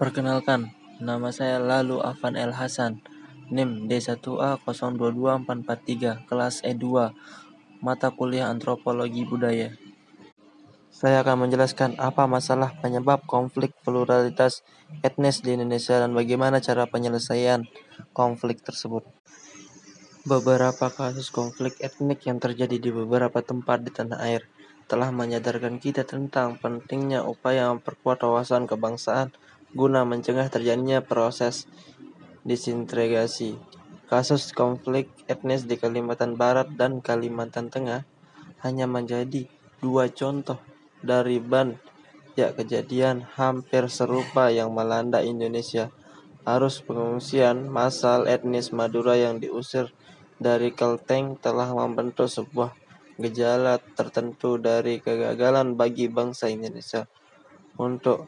Perkenalkan, nama saya Lalu Afan El Hasan, NIM D1A022443, kelas E2, mata kuliah Antropologi Budaya. Saya akan menjelaskan apa masalah penyebab konflik pluralitas etnis di Indonesia dan bagaimana cara penyelesaian konflik tersebut. Beberapa kasus konflik etnik yang terjadi di beberapa tempat di tanah air telah menyadarkan kita tentang pentingnya upaya memperkuat wawasan kebangsaan guna mencegah terjadinya proses disintegrasi. Kasus konflik etnis di Kalimantan Barat dan Kalimantan Tengah hanya menjadi dua contoh dari banyak kejadian hampir serupa yang melanda Indonesia. Arus pengungsian massal etnis Madura yang diusir dari Kelteng telah membentuk sebuah gejala tertentu dari kegagalan bagi bangsa Indonesia untuk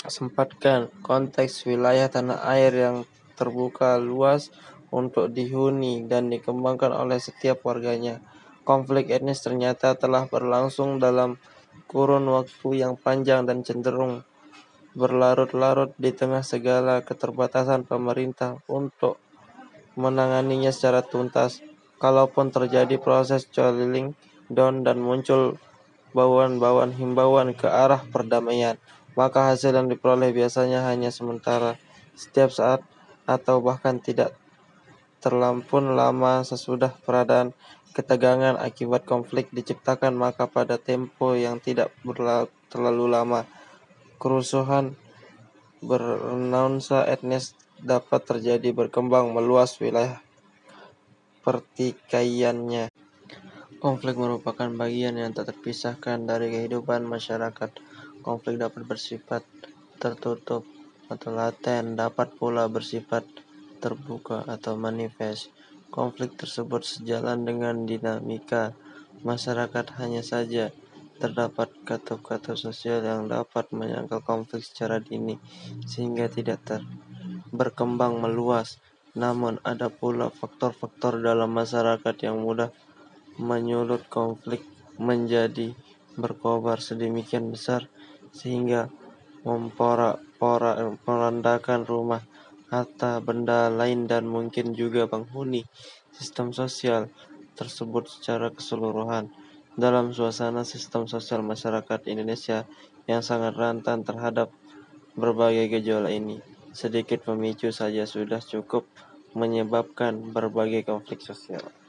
sempatkan konteks wilayah tanah air yang terbuka luas untuk dihuni dan dikembangkan oleh setiap warganya. Konflik etnis ternyata telah berlangsung dalam kurun waktu yang panjang dan cenderung berlarut-larut di tengah segala keterbatasan pemerintah untuk menanganinya secara tuntas. Kalaupun terjadi proses cooling down dan muncul bauan-bauan himbauan ke arah perdamaian, maka hasil yang diperoleh biasanya hanya sementara, setiap saat, atau bahkan tidak terlampun lama sesudah peradaan. Ketegangan akibat konflik diciptakan maka pada tempo yang tidak terlalu lama, kerusuhan bernuansa etnis dapat terjadi berkembang meluas wilayah pertikaiannya. Konflik merupakan bagian yang tak terpisahkan dari kehidupan masyarakat. Konflik dapat bersifat tertutup atau laten, dapat pula bersifat terbuka atau manifest. Konflik tersebut sejalan dengan dinamika masyarakat, hanya saja terdapat katup-katup sosial yang dapat menyangkal konflik secara dini sehingga tidak berkembang meluas. Namun ada pula faktor-faktor dalam masyarakat yang mudah menyulut konflik menjadi berkobar sedemikian besar sehingga memporak-porandakan rumah, harta, benda lain dan mungkin juga penghuni sistem sosial tersebut secara keseluruhan. Dalam suasana sistem sosial masyarakat Indonesia yang sangat rentan terhadap berbagai gejolak ini, sedikit pemicu saja sudah cukup menyebabkan berbagai konflik sosial.